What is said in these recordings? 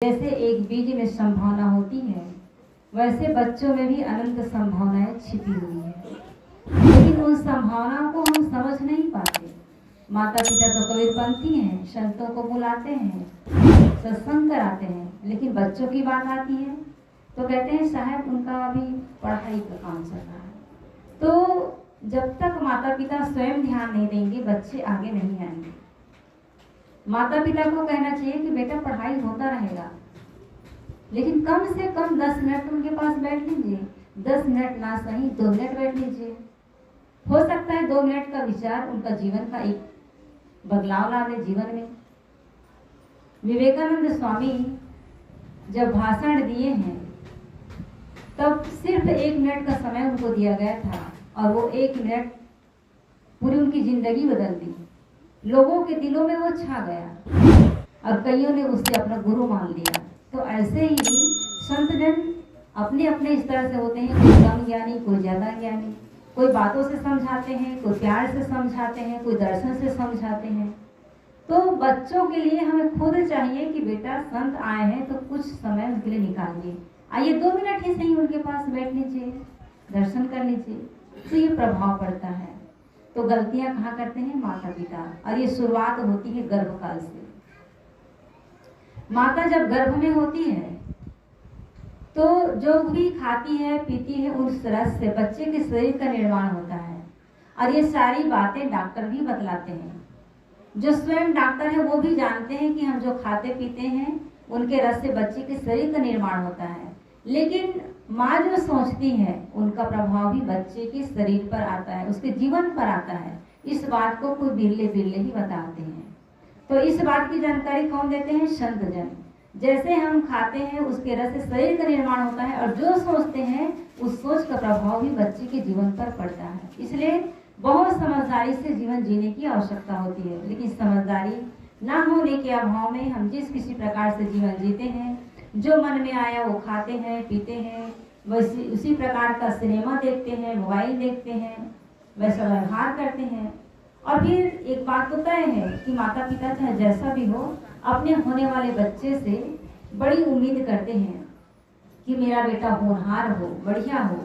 जैसे एक बीज में संभावना होती है, वैसे बच्चों में भी अनंत संभावनाएं छिपी हुई है, लेकिन उन संभावनाओं को हम समझ नहीं पाते। माता पिता तो कबीरपंथी हैं, संतों को बुलाते हैं, सत्संग कराते हैं, लेकिन बच्चों की बात आती है तो कहते हैं साहब उनका अभी पढ़ाई का काम चल रहा है। तो जब तक माता पिता स्वयं ध्यान नहीं देंगे, बच्चे आगे नहीं आएंगे। माता पिता को कहना चाहिए कि बेटा पढ़ाई होता रहेगा, लेकिन कम से कम 10 मिनट उनके पास बैठ लीजिए। 10 मिनट ना सही 2 मिनट बैठ लीजिए। हो सकता है 2 मिनट का विचार उनका जीवन का एक बदलाव ला दे जीवन में। विवेकानंद स्वामी जब भाषण दिए हैं तब सिर्फ 1 मिनट का समय उनको दिया गया था, और वो 1 मिनट पूरी उनकी जिंदगी बदल दी। लोगों के दिलों में वो छा गया और कईयों ने उससे अपना गुरु मान लिया। तो ऐसे ही संत जन अपने अपने इस तरह से होते हैं, कोई कम ज्ञानी, कोई ज़्यादा ज्ञानी। कोई बातों से समझाते हैं, कोई प्यार से समझाते हैं, कोई दर्शन से समझाते हैं। तो बच्चों के लिए हमें खुद चाहिए कि बेटा संत आए हैं तो कुछ समय उनके लिए निकालिए, आइए 2 मिनट ही सही उनके पास बैठ लीजिए, दर्शन कर लीजिए, तो ये प्रभाव पड़ता है। तो गलतियां कहाँ करते हैं? माता पिता। और ये शुरुआत होती है गर्भकाल से। माता जब गर्भ में होती है तो जो भी खाती है पीती है, उस रस से बच्चे के शरीर का निर्माण होता है। और ये सारी बातें डॉक्टर भी बतलाते हैं। जो स्वयं डॉक्टर है वो भी जानते हैं कि हम जो खाते पीते हैं उनके रस से बच्चे के शरीर का निर्माण होता है। लेकिन माँ जो सोचती है उनका प्रभाव भी बच्चे के शरीर पर आता है, उसके जीवन पर आता है। इस बात को कोई बिरले बिरले ही बताते हैं। तो इस बात की जानकारी कौन देते हैं? संत जन। जैसे हम खाते हैं उसके रस से शरीर का निर्माण होता है, और जो सोचते हैं उस सोच का प्रभाव भी बच्चे के जीवन पर पड़ता है। इसलिए बहुत समझदारी से जीवन जीने की आवश्यकता होती है। लेकिन समझदारी ना होने के अभाव में हम जिस किसी प्रकार से जीवन जीते हैं, जो मन में आया वो खाते हैं पीते हैं, वैसे उसी प्रकार का सिनेमा देखते हैं, मोबाइल देखते हैं, वैसा व्यवहार करते हैं। और फिर एक बात तो तय है कि माता पिता चाहे जैसा भी हो, अपने होने वाले बच्चे से बड़ी उम्मीद करते हैं कि मेरा बेटा होनहार हो, बढ़िया हो,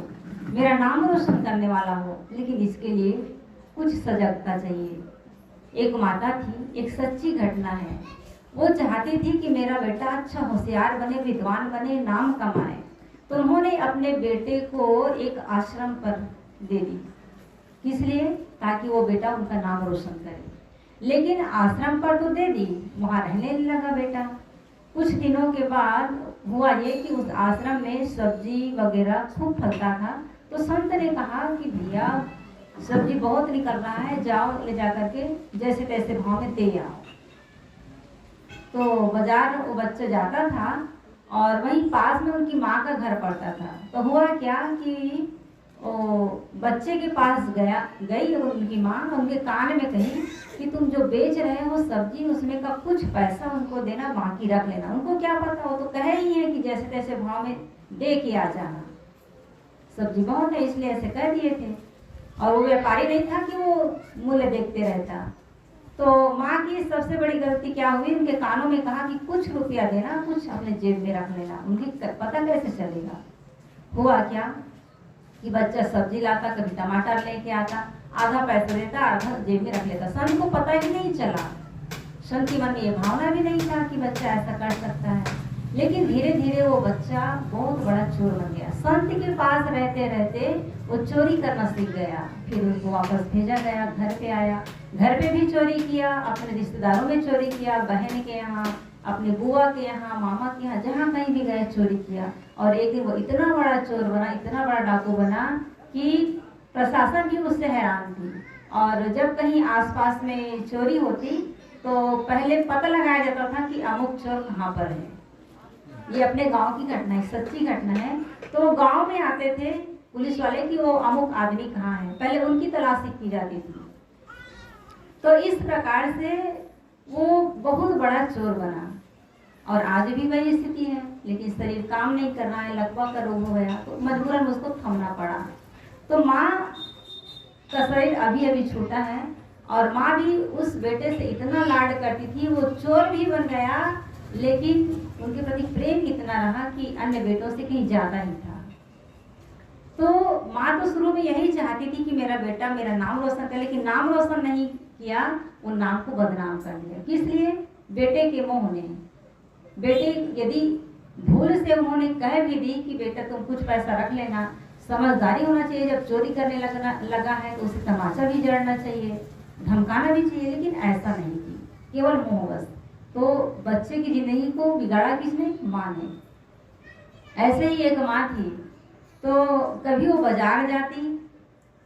मेरा नाम रोशन करने वाला हो। लेकिन इसके लिए कुछ सजगता चाहिए। एक माता थी, एक सच्ची घटना है। वो चाहती थी कि मेरा बेटा अच्छा होशियार बने, विद्वान बने, नाम कमाए। तो उन्होंने अपने बेटे को एक आश्रम पर दे दी। किस लिए? ताकि वो बेटा उनका नाम रोशन करे। लेकिन आश्रम पर तो दे दी, वहाँ रहने लगा बेटा। कुछ दिनों के बाद हुआ ये कि उस आश्रम में सब्जी वगैरह खूब फलता था। तो संत ने कहा कि भैया सब्जी बहुत निकल रहा है, जाओ ले जा करके जैसे तैसे भाव में दे आओ। तो बाजार वो बच्चा जाता था और वहीं पास में उनकी माँ का घर पड़ता था। तो हुआ क्या कि वो बच्चे के पास गई उनकी माँ, उनके कान में कही कि तुम जो बेच रहे हो सब्जी, उसमें का कुछ पैसा उनको देना, बाकी रख लेना। उनको क्या पता, वो तो कहे ही है कि जैसे तैसे भाव में दे के आ जाना, सब्जी बहुत है इसलिए ऐसे कह दिए थे। और वो व्यापारी नहीं था कि वो मूल्य देखते रहता। तो माँ की सबसे बड़ी गलती क्या हुई, उनके कानों में कहा कि कुछ रुपया देना, कुछ अपने जेब में रख लेना। उनकी पता कैसे चलेगा? हुआ क्या कि बच्चा सब्जी लाता, कभी टमाटर लेके आता, आधा पैसा देता, आधा जेब में रख लेता। संत को पता ही नहीं चला। संत के मन में ये भावना भी नहीं था कि बच्चा ऐसा कर सकता है। लेकिन धीरे धीरे वो बच्चा बहुत बड़ा चोर बन गया। संत के पास रहते रहते वो चोरी करना सीख गया। फिर उसको वापस भेजा गया, घर पे आया, घर पे भी चोरी किया, अपने रिश्तेदारों में चोरी किया, बहन के यहाँ, अपने बुआ के यहाँ, मामा के यहाँ, जहाँ कहीं भी गए चोरी किया। और एक दिन वो इतना बड़ा चोर बना, इतना बड़ा डाकू बना कि प्रशासन भी उससे हैरान थी। और जब कहीं आसपास में चोरी होती तो पहले पता लगाया जाता था कि अमुक चोर कहाँ पर है। ये अपने गांव की घटना है, सच्ची घटना है। तो गांव में आते थे पुलिस वाले कि वो अमुक आदमी कहाँ है, पहले उनकी तलाशी की जाती थी। तो इस प्रकार से वो बहुत बड़ा चोर बना। और आज भी वही स्थिति है, लेकिन शरीर काम नहीं कर रहा है, लकवा का रोग हो गया, तो मजबूरन उसको थमना पड़ा। तो माँ का शरीर अभी अभी छूटा है, और माँ भी उस बेटे से इतना लाड करती थी, वो चोर भी बन गया लेकिन उनके प्रति प्रेम इतना रहा कि अन्य बेटों से कहीं ज़्यादा ही था। तो माँ तो शुरू में यही चाहती थी कि मेरा बेटा मेरा नाम रोशन करे, लेकिन नाम रोशन नहीं किया, उन नाम को बदनाम कर दिया। किस लिए? बेटे के मोह ने। बेटे यदि भूल से उन्होंने कह भी दी कि बेटा तुम कुछ पैसा रख लेना, समझदारी होना चाहिए, जब चोरी करने लगा है तो उसे तमाचा भी जड़ना चाहिए, धमकाना भी चाहिए, लेकिन ऐसा नहीं की, केवल मोहवश। तो बच्चे की जिंदगी को बिगाड़ा किसने? माँ ने। ऐसे ही एक माँ थी, तो कभी वो बाजार जाती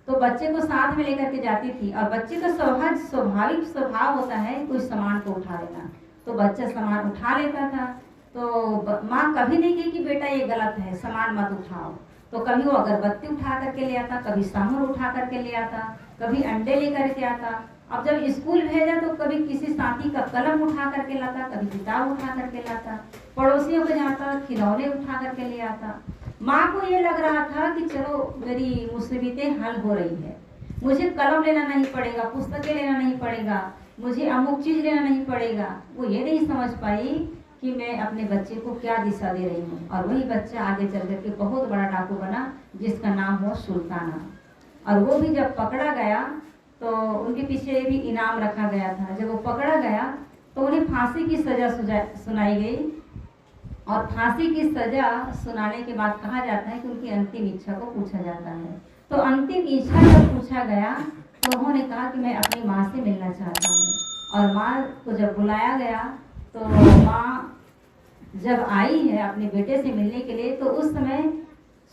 तो बच्चे को साथ में लेकर के जाती थी, और बच्चे का स्वाभाविक स्वभाव होता है कोई सामान को उठा लेना, तो बच्चा सामान उठा लेता था। तो माँ कभी नहीं कही कि बेटा ये गलत है, सामान मत उठाओ। तो कभी वो अगरबत्ती उठा करके ले आता, कभी सामान उठा करके ले आता, कभी अंडे लेकर के आता। अब जब स्कूल भेजा तो कभी किसी साथी का कलम उठा करके लाता, कभी किताब उठा करके लाता, पड़ोसियों को जाता, खिलौने उठा करके ले आता। माँ को ये लग रहा था कि चलो मेरी मुसीबतें हल हो रही है, मुझे कलम लेना नहीं पड़ेगा, पुस्तकें लेना नहीं पड़ेगा, मुझे अमुक चीज़ लेना नहीं पड़ेगा। वो ये नहीं समझ पाई कि मैं अपने बच्चे को क्या दिशा दे रही हूँ। और वही बच्चा आगे चल करके बहुत बड़ा डाकू बना, जिसका नाम हुआ सुल्ताना। और वो भी जब पकड़ा गया तो उनके पीछे भी इनाम रखा गया था। जब वो पकड़ा गया तो उन्हें फांसी की सज़ा सुनाई गई, और फांसी की सज़ा सुनाने के बाद कहा जाता है कि उनकी अंतिम इच्छा को पूछा जाता है। तो अंतिम इच्छा जब पूछा गया तो उन्होंने कहा कि मैं अपनी माँ से मिलना चाहता हूँ। और माँ को जब बुलाया गया तो माँ जब आई है अपने बेटे से मिलने के लिए, तो उस समय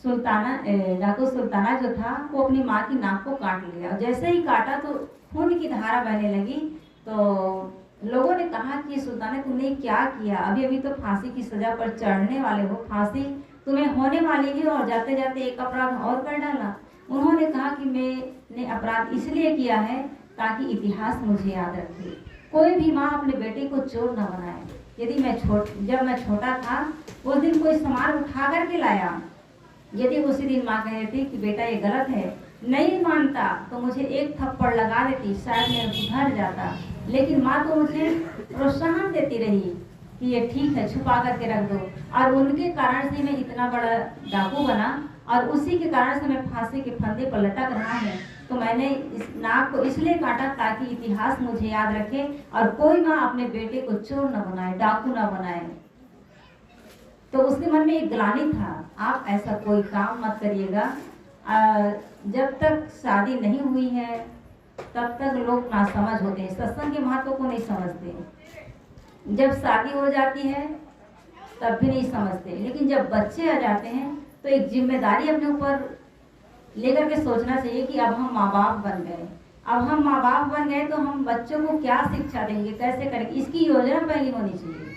डाकू सुल्ताना जो था वो अपनी माँ की नाक को काट लिया। जैसे ही काटा तो खून की धारा बहने लगी। तो लोगों ने कहा कि सुल्ताना तुमने क्या किया, अभी अभी तो फांसी की सजा पर चढ़ने वाले हो, फांसी तुम्हें होने वाली है और जाते जाते एक अपराध और कर डाला। उन्होंने कहा कि मैंने अपराध इसलिए किया है ताकि इतिहास मुझे याद रखे। कोई भी माँ अपने बेटे को चोर न बनाए। जब मैं छोटा था उस दिन कोई सामान उठा करके लाया, यदि उसी दिन माँ कह रही थी कि बेटा ये गलत है, नहीं मानता तो मुझे एक थप्पड़ लगा देती, शायद मैं सुधर जाता। लेकिन माँ तो मुझे प्रोत्साहन देती रही कि ये ठीक है, छुपा करके रख दो। और उनके कारण से मैं इतना बड़ा डाकू बना, और उसी के कारण से मैं फांसी के फंदे पर लटक रहा हूँ। तो मैंने इस नाक को इसलिए काटा ताकि इतिहास मुझे याद रखे, और कोई माँ अपने बेटे को चोर न बनाए, डाकू न बनाए। तो उसके मन में एक ग्लानि था, आप ऐसा कोई काम मत करिएगा। जब तक शादी नहीं हुई है तब तक लोग नासमझ होते हैं, सत्संग के महत्व को नहीं समझते। जब शादी हो जाती है तब भी नहीं समझते, लेकिन जब बच्चे आ जाते हैं तो एक जिम्मेदारी अपने ऊपर लेकर के सोचना चाहिए कि अब हम माँ बाप बन गए। अब हम माँ बाप बन गए तो हम बच्चों को क्या शिक्षा देंगे, कैसे करेंगे, इसकी योजना पहले होनी चाहिए।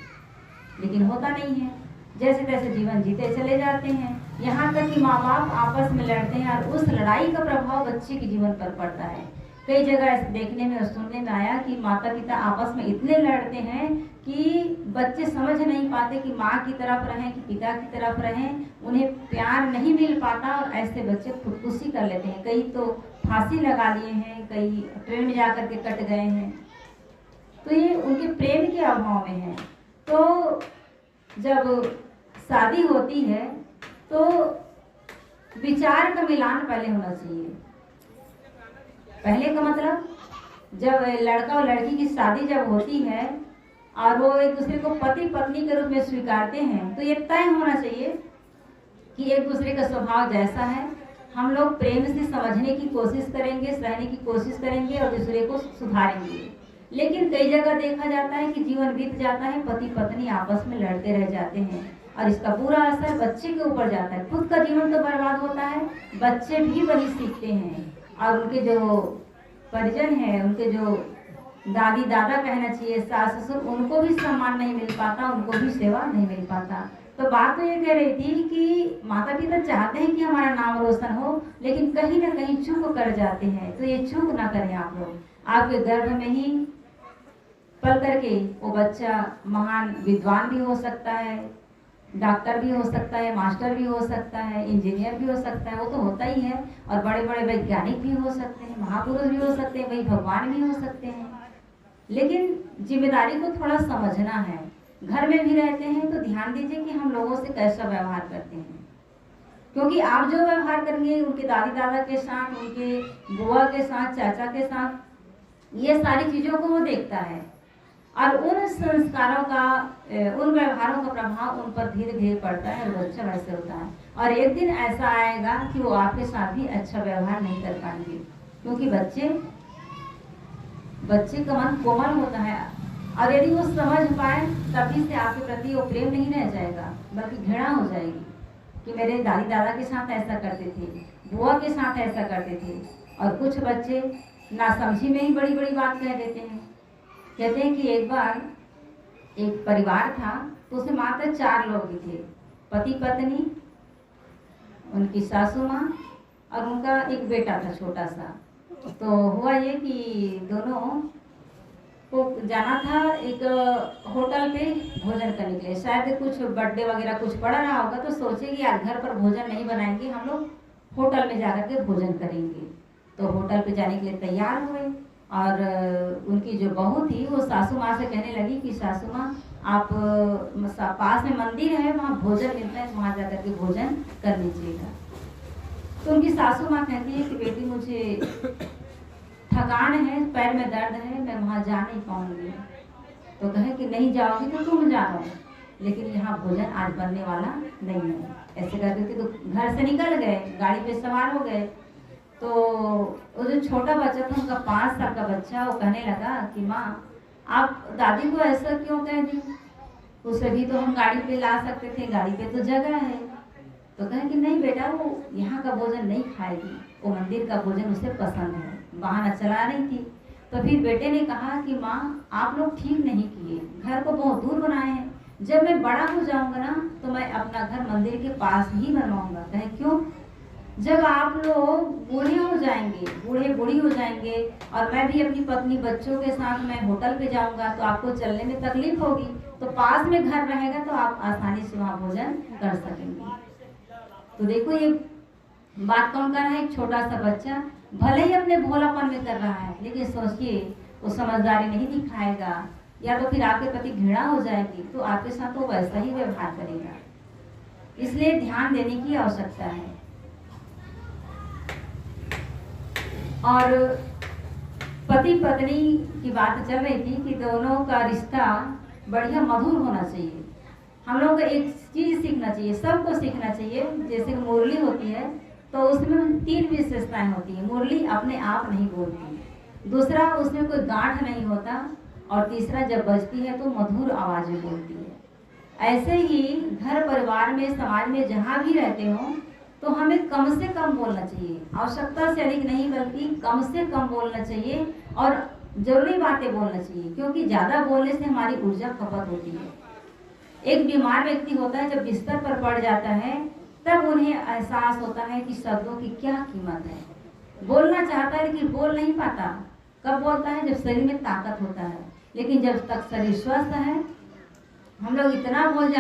लेकिन होता नहीं है, जैसे तैसे जीवन जीते चले जाते हैं, यहाँ तक कि माँ बाप आपस में लड़ते हैं, और उस लड़ाई का प्रभाव बच्चे के जीवन पर पड़ता है। कई जगह ऐसे देखने में और सुनने में आया कि माता पिता आपस में इतने लड़ते हैं कि बच्चे समझ नहीं पाते कि माँ की तरफ रहें कि पिता की तरफ रहें, उन्हें प्यार नहीं मिल पाता, और ऐसे बच्चे खुदकुशी कर लेते हैं। कई तो फांसी लगा लिए हैं, कई ट्रेन में जा करके कट गए हैं। तो ये उनके प्रेम के अभाव में है। तो जब शादी होती है तो विचार का मिलान पहले होना चाहिए। पहले का मतलब जब लड़का और लड़की की शादी जब होती है और वो एक दूसरे को पति पत्नी के रूप में स्वीकारते हैं, तो ये तय होना चाहिए कि एक दूसरे का स्वभाव जैसा है, हम लोग प्रेम से समझने की कोशिश करेंगे, सहने की कोशिश करेंगे और दूसरे को सुधारेंगे। लेकिन कई जगह देखा जाता है कि जीवन बीत जाता है, पति पत्नी आपस में लड़ते रह जाते हैं, और इसका पूरा असर बच्चे के ऊपर जाता है। खुद का जीवन तो बर्बाद होता है, बच्चे भी वही सीखते हैं, और उनके जो परिजन हैं, उनके जो दादी दादा कहना चाहिए, सास ससुर, उनको भी सम्मान नहीं मिल पाता, उनको भी सेवा नहीं मिल पाता। तो बात तो ये कह रही थी कि माता पिता चाहते हैं कि हमारा नाम रोशन हो, लेकिन कहीं ना कहीं चूक कर जाते हैं। तो ये चूक ना करें आप लोग। आपके गर्भ में ही पल करके वो बच्चा महान विद्वान भी हो सकता है, डॉक्टर भी हो सकता है, मास्टर भी हो सकता है, इंजीनियर भी हो सकता है, वो तो होता ही है, और बड़े बड़े वैज्ञानिक भी हो सकते हैं, महापुरुष भी हो सकते हैं, वही भगवान भी हो सकते हैं। लेकिन जिम्मेदारी को थोड़ा समझना है घर में भी रहते हैं तो ध्यान दीजिए कि हम लोगों से कैसा व्यवहार करते हैं, क्योंकि आप जो व्यवहार करेंगे उनके दादी दादा के साथ, उनके बुआ के साथ, चाचा के साथ, ये सारी चीज़ों को वो देखता है और उन संस्कारों का, उन व्यवहारों का प्रभाव उन पर धीरे धीरे पड़ता है और बच्चा वैसे होता है। और एक दिन ऐसा आएगा कि वो आपके साथ भी अच्छा व्यवहार नहीं कर पाएंगे, क्योंकि बच्चे का मन कोमल होता है और यदि वो समझ पाए तभी से आपके प्रति वो प्रेम नहीं रह जाएगा, बल्कि घृणा हो जाएगी कि मेरे दादी दादा के साथ ऐसा करते थे, बुआ के साथ ऐसा करते थे। और कुछ बच्चे नासमझी में ही बड़ी बड़ी बात कह देते हैं। कहते हैं कि एक बार एक परिवार था तो उसमें मात्र 4 लोग ही थे, पति पत्नी, उनकी सासू माँ और उनका एक बेटा था छोटा सा। तो हुआ ये कि दोनों को जाना था एक होटल पे भोजन करने के लिए, शायद कुछ बर्थडे वगैरह कुछ पड़ा रहा होगा, तो सोचे कि आज घर पर भोजन नहीं बनाएंगे, हम लोग होटल में जाकर के भोजन करेंगे। तो होटल पे जाने के लिए तैयार हुए और उनकी जो बहू थी वो सासू माँ से कहने लगी कि सासू माँ आप पास में मंदिर है, वहाँ भोजन मिलता है, वहाँ जाकर के भोजन कर लीजिएगा। तो उनकी सासू माँ कहती है कि बेटी मुझे थकान है, पैर में दर्द है, मैं वहाँ जा नहीं पाऊंगी। तो कहे कि नहीं जाओगी तो तुम जाओ, लेकिन यहाँ भोजन आज बनने वाला नहीं है। ऐसे करके तो घर से निकल गए, गाड़ी पे सवार हो गए। तो वो जो छोटा बच्चा था, उनका 5 साल का बच्चा, वो कहने लगा कि माँ आप दादी को ऐसा क्यों कह दी, उसे भी तो हम गाड़ी पे ला सकते थे, गाड़ी पे तो जगह है। तो कहे कि नहीं बेटा, वो यहाँ का भोजन नहीं खाएगी, वो मंदिर का भोजन उसे पसंद है। बहाना चला रही थी। तो फिर बेटे ने कहा कि माँ आप लोग ठीक नहीं किए, घर को बहुत दूर बनाए हैं, जब मैं बड़ा हो जाऊंगा ना तो मैं अपना घर मंदिर के पास ही बनवाऊंगा। कहे क्यों? जब आप लोग बूढ़े हो जाएंगे, बूढ़े बूढ़ी हो जाएंगे और मैं भी अपनी पत्नी बच्चों के साथ मैं होटल पे जाऊंगा तो आपको चलने में तकलीफ होगी, तो पास में घर रहेगा तो आप आसानी से वहाँ भोजन कर सकेंगे। तो देखो ये बात कौन कर रहा है? एक छोटा सा बच्चा, भले ही अपने भोलापन में कर रहा है, लेकिन सोचिए वो समझदारी नहीं दिखाएगा या तो फिर आपके प्रति घृणा हो जाएगी, तो आपके साथ वो वैसा ही व्यवहार करेगा। इसलिए ध्यान देने की आवश्यकता है। और पति पत्नी की बात चल रही थी कि दोनों का रिश्ता बढ़िया मधुर होना चाहिए। हम लोग को एक चीज सीखना चाहिए, सबको सीखना चाहिए। जैसे मुरली होती है तो उसमें 3 विशेषताएं होती है। मुरली अपने आप नहीं बोलती, दूसरा उसमें कोई गांठ नहीं होता, और तीसरा जब बजती है तो मधुर आवाज में बोलती है। ऐसे ही घर परिवार में, समाज में जहाँ भी रहते हो तो हमें कम से कम बोलना चाहिए, आवश्यकता से अधिक नहीं, बल्कि कम से कम बोलना चाहिए और जरूरी बातें बोलना चाहिए, क्योंकि ज़्यादा बोलने से हमारी ऊर्जा खपत होती है। एक बीमार व्यक्ति होता है, जब बिस्तर पर पड़ जाता है तब उन्हें एहसास होता है कि शब्दों की क्या कीमत है। बोलना चाहता है लेकिन बोल नहीं पाता। कब बोलता है? जब शरीर में ताकत होता है। लेकिन जब तक शरीर स्वस्थ है, हम लोग इतना बोल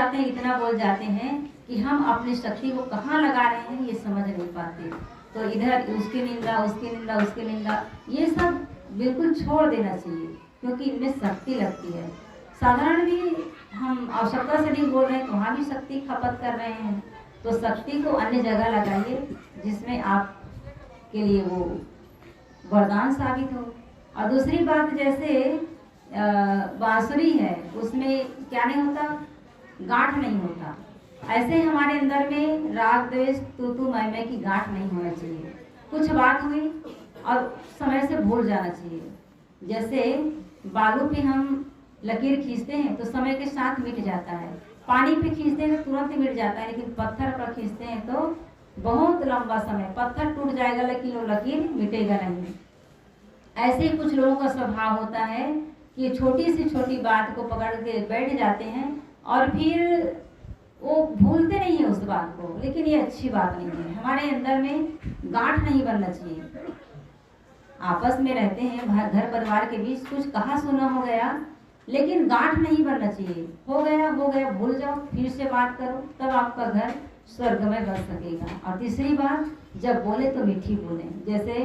जाते हैं कि हम अपनी शक्ति को कहाँ लगा रहे हैं ये समझ नहीं पाते। तो इधर उसकी निंदा, उसकी निंदा, उसकी निंदा, ये सब बिल्कुल छोड़ देना चाहिए, क्योंकि इनमें शक्ति लगती है। साधारण भी हम आवश्यकता से नहीं बोल रहे हैं तो वहाँ भी शक्ति खपत कर रहे हैं। तो शक्ति को अन्य जगह लगाइए जिसमें आप के लिए वो वरदान साबित हो। और दूसरी बात, जैसे बांसुरी है, उसमें क्या नहीं होता? गांठ नहीं होता। ऐसे हमारे अंदर में राग द्वेष, तू मैं की गांठ नहीं होना चाहिए। कुछ बात हुई और समय से भूल जाना चाहिए। जैसे बालू पे हम लकीर खींचते हैं तो समय के साथ मिट जाता है, पानी पे खींचते हैं तो तुरंत मिट जाता है, लेकिन पत्थर पर खींचते हैं तो बहुत लंबा समय, पत्थर टूट जाएगा लेकिन वो लकीर मिटेगा नहीं। ऐसे ही कुछ लोगों का स्वभाव होता है कि छोटी से छोटी बात को पकड़ के बैठ जाते हैं और फिर वो भूलते नहीं है उस बात को, लेकिन ये अच्छी बात नहीं है। हमारे अंदर में गांठ नहीं बनना चाहिए। आपस में रहते हैं, घर परिवार के बीच कुछ कहा सुना हो गया, लेकिन गांठ नहीं बनना चाहिए। हो गया, भूल जाओ, फिर से बात करो, तब आपका घर स्वर्ग में बस सकेगा। और तीसरी बात, जब बोले तो मीठी बोले। जैसे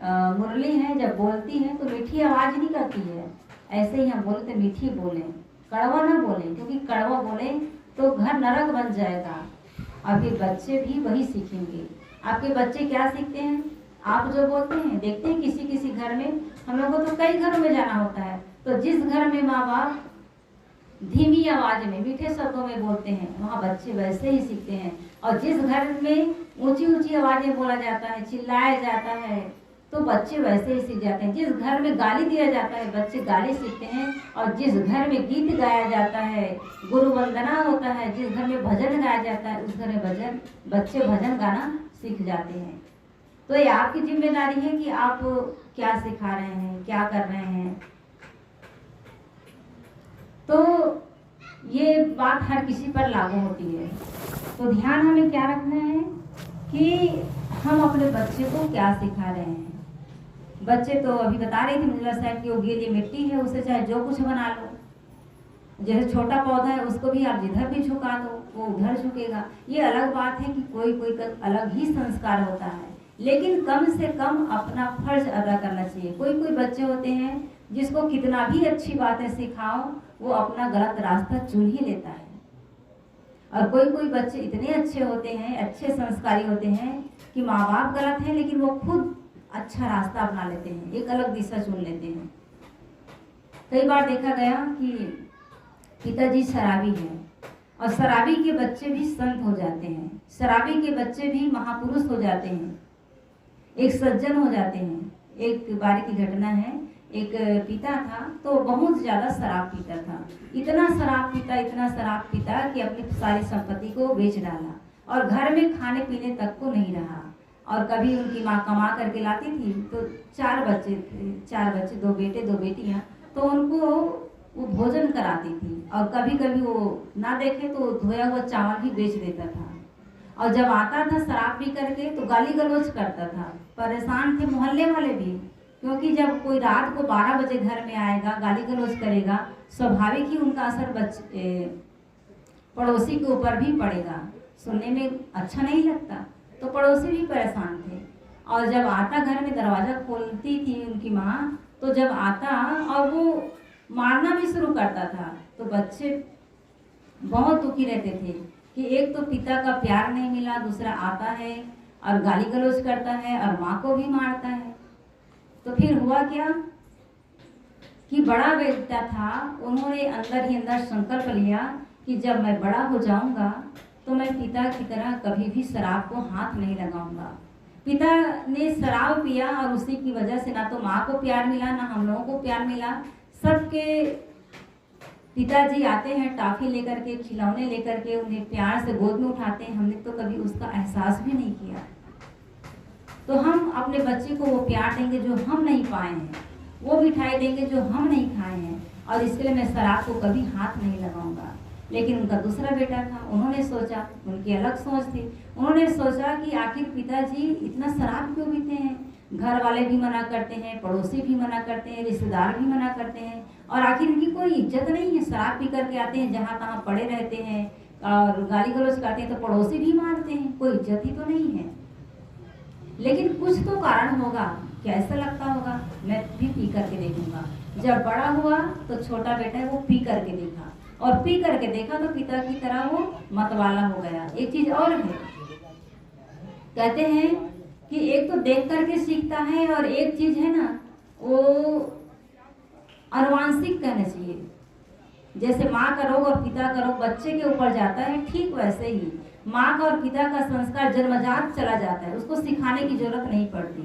मुरली है, जब बोलती है तो मीठी आवाज निकलती है, ऐसे ही हम बोले तो मीठी बोलें, कड़वा ना बोले, क्योंकि कड़वा बोले तो घर नरक बन जाएगा और फिर बच्चे भी वही सीखेंगे। आपके बच्चे क्या सीखते हैं? आप जो बोलते हैं, देखते हैं किसी किसी घर में, हम लोग को तो कई घरों में जाना होता है, तो जिस घर में माँ बाप धीमी आवाज में मीठे शब्दों में बोलते हैं वहाँ बच्चे वैसे ही सीखते हैं। और जिस घर में ऊंची ऊंची आवाजें बोला जाता है, चिल्लाया जाता है, तो बच्चे वैसे ही सीख जाते हैं। जिस घर में गाली दिया जाता है बच्चे गाली सीखते हैं, और जिस घर में गीत गाया जाता है, गुरु वंदना होता है, जिस घर में भजन गाया जाता है उस घर में बच्चे भजन गाना सीख जाते हैं। तो ये आपकी जिम्मेदारी है कि आप क्या सिखा रहे हैं, क्या कर रहे हैं। तो ये बात हर किसी पर लागू होती है। तो ध्यान हमें क्या रखना है कि हम अपने बच्चे को क्या सिखा रहे हैं। बच्चे तो अभी बता रही थी मंजुला साहब की वो गीली मिट्टी है, उसे चाहे जो कुछ बना लो। जैसे छोटा पौधा है उसको भी आप जिधर भी झुका दो वो उधर झुकेगा। ये अलग बात है कि कोई कोई का अलग ही संस्कार होता है, लेकिन कम से कम अपना फर्ज अदा करना चाहिए। कोई कोई बच्चे होते हैं जिसको कितना भी अच्छी बातें सिखाओ वो अपना गलत रास्ता चुन ही लेता है, और कोई कोई बच्चे इतने अच्छे होते हैं, अच्छे संस्कारी होते हैं कि माँ बाप गलत हैं लेकिन वो खुद अच्छा रास्ता अपना लेते हैं, एक अलग दिशा चुन लेते हैं। कई बार देखा गया कि पिताजी शराबी हैं और शराबी के बच्चे भी संत हो जाते हैं, शराबी के बच्चे भी महापुरुष हो जाते हैं, एक सज्जन हो जाते हैं। एक बार की घटना है, एक पिता था तो बहुत ज़्यादा शराब पीता था, इतना शराब पीता कि अपनी सारी संपत्ति को बेच डाला और घर में खाने पीने तक को नहीं रहा। और कभी उनकी माँ कमा करके लाती थी तो 4 बच्चे थे, 4 बच्चे, 2 बेटे 2 बेटियाँ, तो उनको वो भोजन कराती थी। और कभी कभी वो ना देखे तो धोया हुआ चावल भी बेच देता था। और जब आता था शराब पी करके तो गाली गलौज करता था। परेशान थे मोहल्ले वाले भी, क्योंकि जब कोई रात को 12 बजे घर में आएगा गाली गलौज करेगा, स्वाभाविक ही उनका असर पड़ोसी के ऊपर भी पड़ेगा। सुनने में अच्छा नहीं लगता, तो पड़ोसी भी परेशान थे। और जब आता घर में दरवाज़ा खोलती थी उनकी माँ, तो जब आता और वो मारना भी शुरू करता था तो बच्चे बहुत दुखी रहते थे कि एक तो पिता का प्यार नहीं मिला, दूसरा आता है और गाली गलौज करता है और माँ को भी मारता है। तो फिर हुआ क्या कि बड़ा बेटा था, उन्होंने अंदर ही अंदर संकल्प लिया कि जब मैं बड़ा हो जाऊंगा तो मैं पिता की तरह कभी भी शराब को हाथ नहीं लगाऊंगा। पिता ने शराब पिया और उसी की वजह से ना तो माँ को प्यार मिला ना हम लोगों को प्यार मिला। सबके पिताजी आते हैं टॉफी लेकर के, खिलौने लेकर के, उन्हें प्यार से गोद में उठाते हैं, हमने तो कभी उसका एहसास भी नहीं किया। तो हम अपने बच्चे को वो प्यार देंगे जो हम नहीं पाए हैं, वो मिठाई देंगे जो हम नहीं खाए हैं, और इसके लिए मैं शराब को कभी हाथ नहीं लगाऊंगा। लेकिन उनका दूसरा बेटा था, उन्होंने सोचा, उनकी अलग सोच थी, उन्होंने सोचा कि आखिर पिताजी इतना शराब क्यों पीते हैं, घर वाले भी मना करते हैं, पड़ोसी भी मना करते हैं, रिश्तेदार भी मना करते हैं, और आखिर इनकी कोई इज्जत नहीं है। शराब पी करके आते हैं, जहाँ तहाँ पड़े रहते हैं और गाली गलौज करते हैं, तो पड़ोसी भी मारते हैं, कोई इज्जत ही तो नहीं है। लेकिन कुछ तो कारण होगा, कैसा लगता होगा, मैं भी पी करके देखूंगा। जब बड़ा हुआ तो छोटा बेटा है वो पी करके देखा, और पी करके देखा तो पिता की तरह वो मतवाला हो गया। एक चीज और है, कहते हैं कि एक तो देख करके सीखता है और एक चीज है ना वो अनुवांशिक कहना चाहिए। जैसे माँ का रोग और पिता का रोग बच्चे के ऊपर जाता है, ठीक वैसे ही माँ का और पिता का संस्कार जन्मजात चला जाता है, उसको सिखाने की जरूरत नहीं पड़ती।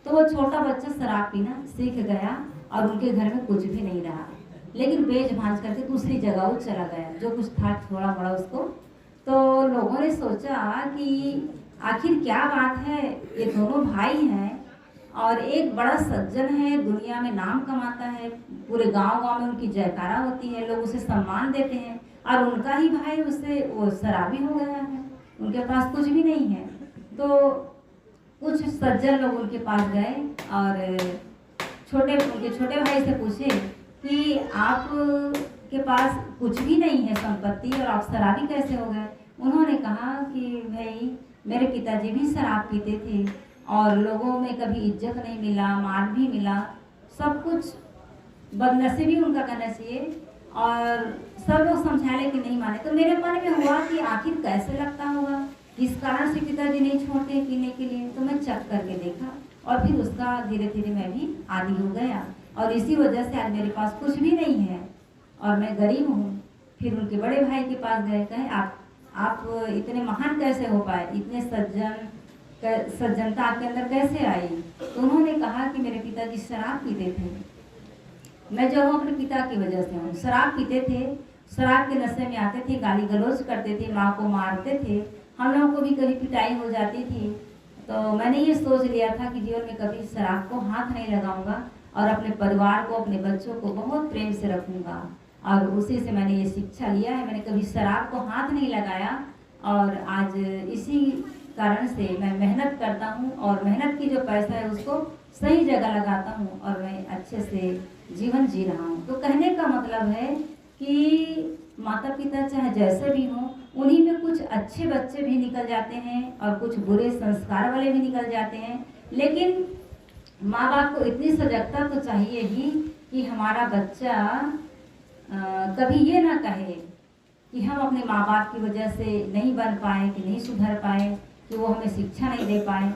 तो वो छोटा बच्चा शराब पीना सीख गया और उनके घर में कुछ भी नहीं रहा, लेकिन बेच भांज करके दूसरी जगह वो चला गया, जो कुछ था थोड़ा बड़ा उसको। तो लोगों ने सोचा कि आखिर क्या बात है, ये दोनों भाई हैं और एक बड़ा सज्जन है, दुनिया में नाम कमाता है, पूरे गांव में उनकी जयकारा होती है, लोग उसे सम्मान देते हैं, और उनका ही भाई उससे वो शराबी हो गया है, उनके पास कुछ भी नहीं है। तो कुछ सज्जन लोग उनके पास गए और उनके छोटे भाई से पूछे कि आप के पास कुछ भी नहीं है संपत्ति और आप शराबी कैसे हो गए। उन्होंने कहा कि भाई मेरे पिताजी भी शराब पीते थे और लोगों में कभी इज्जत नहीं मिला, मान भी मिला, सब कुछ बदनसीबी उनका कहना चाहिए। और सब लोग समझाए लेकिन नहीं माने। तो मेरे मन में हुआ कि आखिर कैसे लगता होगा, किस कारण से पिताजी नहीं छोड़ते पीने के लिए। तो मैं चेक करके देखा और फिर उसका धीरे धीरे मैं भी आदी हो गया और इसी वजह से आज मेरे पास कुछ भी नहीं है और मैं गरीब हूँ। फिर उनके बड़े भाई के पास गए, कहे आप इतने महान कैसे हो पाए, इतने सज्जनता आपके अंदर कैसे आई। तो उन्होंने कहा कि मेरे पिताजी शराब पीते थे, मैं जो हूँ अपने पिता की वजह से हूँ। शराब पीते थे, शराब के नशे में आते थे, गाली गलौज करते थे, माँ को मारते थे, हम लोगों को भी कभी पिटाई हो जाती थी। तो मैंने ये सोच लिया था कि जीवन में कभी शराब को हाथ नहीं लगाऊंगा और अपने परिवार को, अपने बच्चों को बहुत प्रेम से रखूंगा। और उसी से मैंने ये शिक्षा लिया है, मैंने कभी शराब को हाथ नहीं लगाया और आज इसी कारण से मैं मेहनत करता हूँ और मेहनत की जो पैसा है उसको सही जगह लगाता हूँ और मैं अच्छे से जीवन जी रहा हूँ। तो कहने का मतलब है कि माता पिता चाहे जैसे भी हों, उन्हीं में कुछ अच्छे बच्चे भी निकल जाते हैं और कुछ बुरे संस्कार वाले भी निकल जाते हैं। लेकिन माँ बाप को इतनी सजगता तो चाहिए ही कि हमारा बच्चा कभी ये ना कहे कि हम अपने माँ बाप की वजह से नहीं बन पाए, कि नहीं सुधर पाए, कि वो हमें शिक्षा नहीं दे पाए।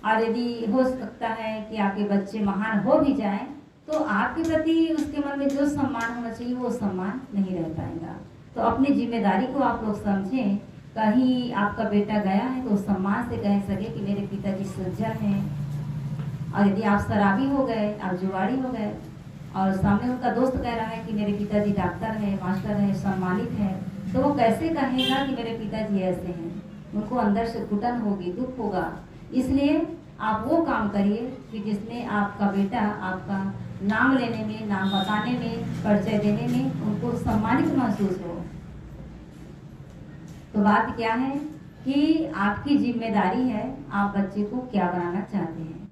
और यदि हो सकता है कि आपके बच्चे महान हो भी जाएं तो आपके प्रति उसके मन में जो सम्मान होना चाहिए वो सम्मान नहीं रह पाएगा। तो अपनी जिम्मेदारी को आप लोग समझें। कहीं आपका बेटा गया है तो सम्मान से कह सके कि मेरे पिताजी सज्जन हैं। और यदि आप शराबी हो गए, आप जुआड़ी हो गए और सामने उनका दोस्त कह रहा है कि मेरे पिताजी डॉक्टर है, मास्टर है, सम्मानित है, तो वो कैसे कहेगा कि मेरे पिताजी ऐसे हैं। उनको अंदर से घुटन होगी, दुख होगा। इसलिए आप वो काम करिए कि जिसमें आपका बेटा आपका नाम लेने में, नाम बताने में, परिचय देने में उनको सम्मानित महसूस हो। तो बात क्या है कि आपकी जिम्मेदारी है, आप बच्चे को क्या बनाना चाहते हैं।